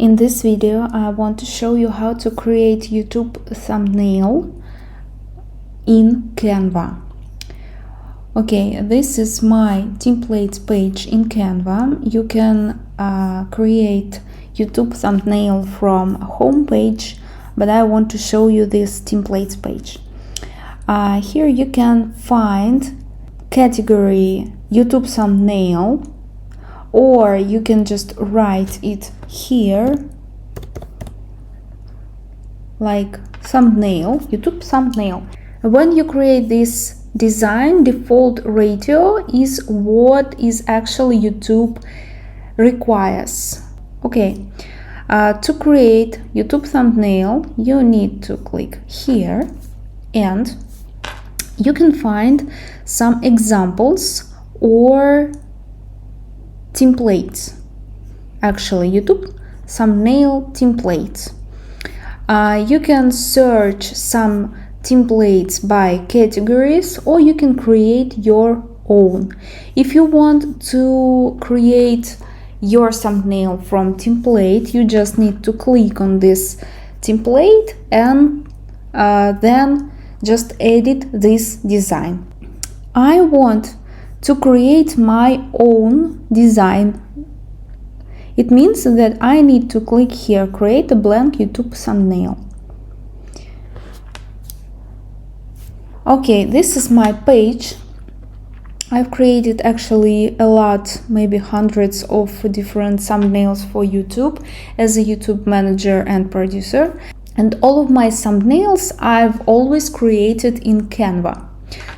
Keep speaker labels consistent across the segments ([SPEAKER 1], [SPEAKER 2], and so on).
[SPEAKER 1] In this video, I want to show you how to create YouTube thumbnail in Canva. Okay, this is my templates page in Canva. You can create YouTube thumbnail from home page, but I want to show you this templates page. Here you can find category YouTube thumbnail, or you can just write it here like thumbnail, YouTube thumbnail. When you create this design, default ratio is what is actually YouTube requires. Okay, to create YouTube thumbnail, you need to click here and you can find some examples or templates. Actually, YouTube thumbnail templates. You can search some templates by categories, or you can create your own. If you want to create your thumbnail from template, you just need to click on this template and then just edit this design. I want to create my own design. It means that I need to click here, create a blank YouTube thumbnail. Okay, this is my page. I've created actually a lot, maybe hundreds of different thumbnails for YouTube as a YouTube manager and producer. And all of my thumbnails I've always created in Canva.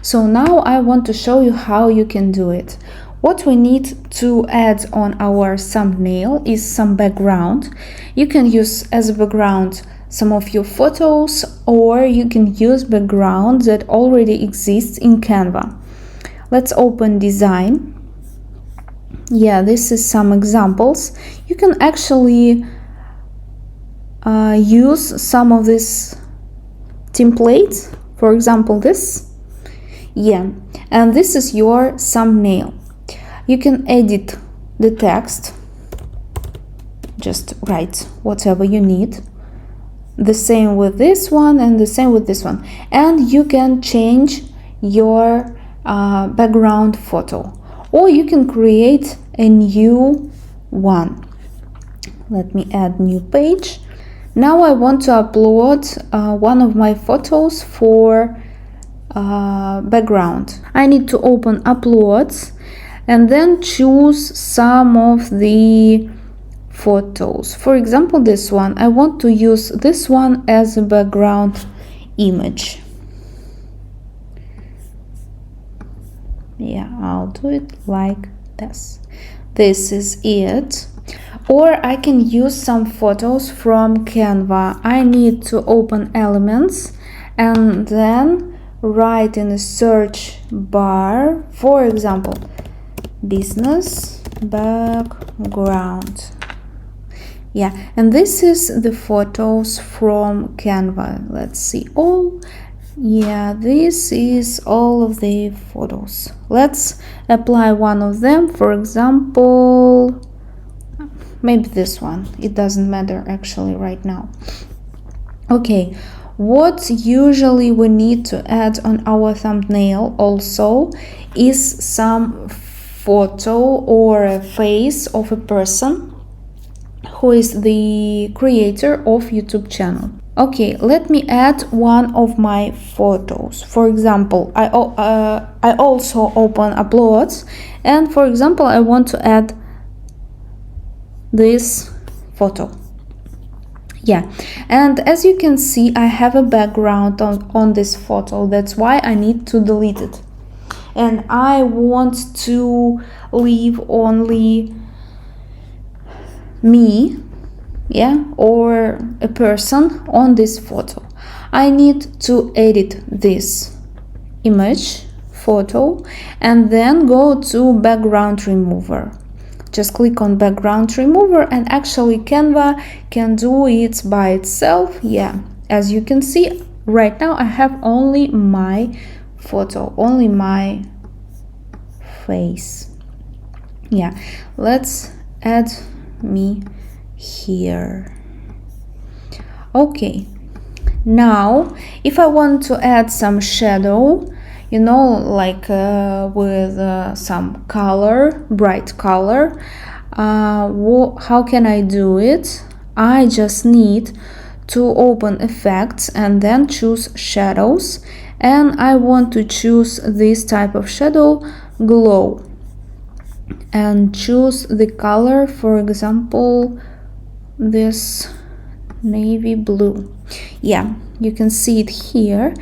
[SPEAKER 1] So now I want to show you how you can do it. What we need to add on our thumbnail is some background. You can use as a background some of your photos, or you can use background that already exists in Canva. Let's open design. Yeah, this is some examples. You can actually use some of these templates, for example this. Yeah, and this is your thumbnail. You can edit the text, just write whatever you need. The same with this one and the same with this one. And you can change your background photo, or you can create a new one. Let me add new page. Now I want to upload one of my photos for background. I need to open uploads and then choose some of the photos. For example, this one. I want to use this one as a background image. Yeah, I'll do it like this. This is it. Or I can use some photos from Canva. I need to open elements and then write in the search bar, for example, business background. Yeah, and this is the photos from Canva. Let's see all. Yeah, this is all of the photos. Let's apply one of them, for example, maybe this one. It doesn't matter actually right now. Okay, what usually we need to add on our thumbnail also is some photo or a face of a person who is the creator of YouTube channel. Okay, let me add one of my photos. For example, I also open uploads, and for example, I want to add this photo. Yeah, and as you can see, I have a background on this photo. That's why I need to delete it. And I want to leave only me, yeah, or a person on this photo. I need to edit this image photo and then go to background remover. Just click on background remover, and actually Canva can do it by itself. Yeah, as you can see right now, I have only my photo, only my face. Yeah, let's add me here. Okay, now if I want to add some shadow, you know, like with some color, bright color, how can I do it? I just need to open effects and then choose shadows, and I want to choose this type of shadow, glow, and choose the color, for example this navy blue. Yeah, you can see it here,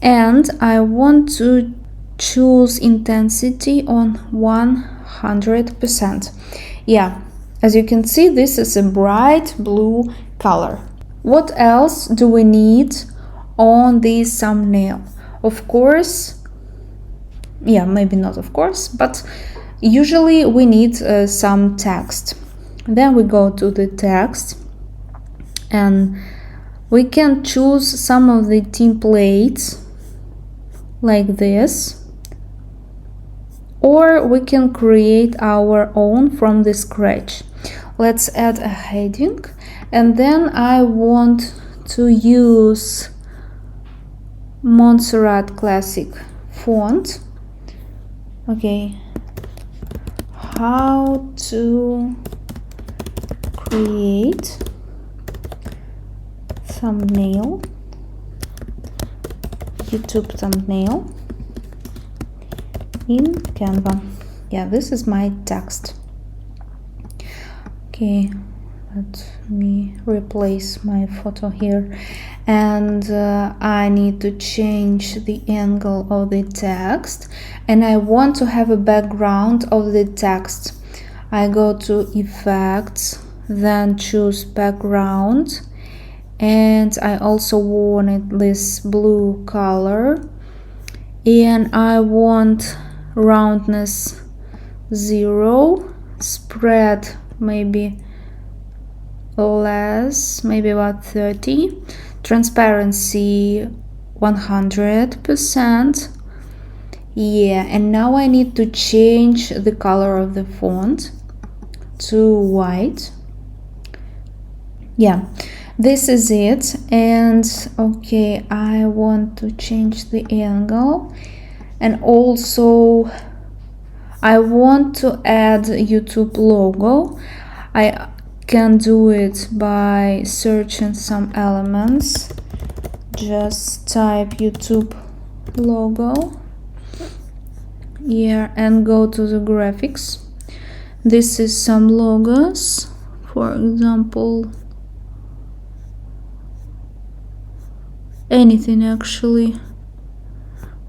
[SPEAKER 1] and I want to choose intensity on 100%. Yeah, as you can see, this is a bright blue color. What else do we need on this thumbnail? Of course, yeah, maybe not of course, but usually we need some text. Then we go to the text, and we can choose some of the templates like this, or we can create our own from the scratch. Let's add a heading, and then I want to use Montserrat Classic font. Okay, how to create thumbnail, YouTube thumbnail in Canva. Yeah, this is my text. Okay, let me replace my photo here, and I need to change the angle of the text, and I want to have a background of the text. I go to effects, then choose background, and I also wanted this blue color, and I want roundness 0, spread maybe less, maybe about 30, transparency 100%. Yeah, and now I need to change the color of the font to white. Yeah, this is it. And okay, I want to change the angle, and also I want to add YouTube logo. I can do it by searching some elements. Just type YouTube logo here and go to the graphics. This is some logos, for example, anything actually.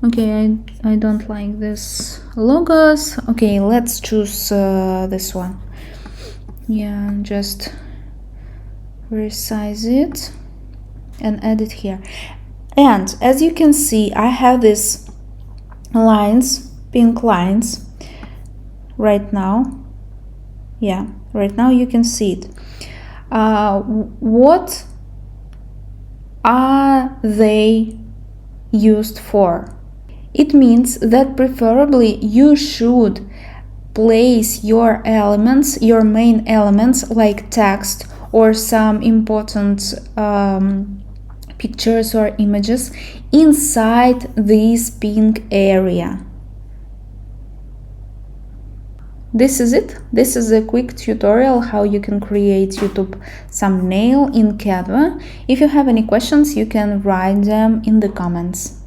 [SPEAKER 1] Okay, I don't like this logos. Okay, let's choose this one. Yeah, just resize it and add it here. And as you can see, I have these lines, pink lines right now. Yeah, right now you can see it. What are they used for? It means that preferably you should place your elements, your main elements like text or some important pictures or images inside this pink area. This is it. This is a quick tutorial how you can create YouTube thumbnail in Canva. If you have any questions, you can write them in the comments.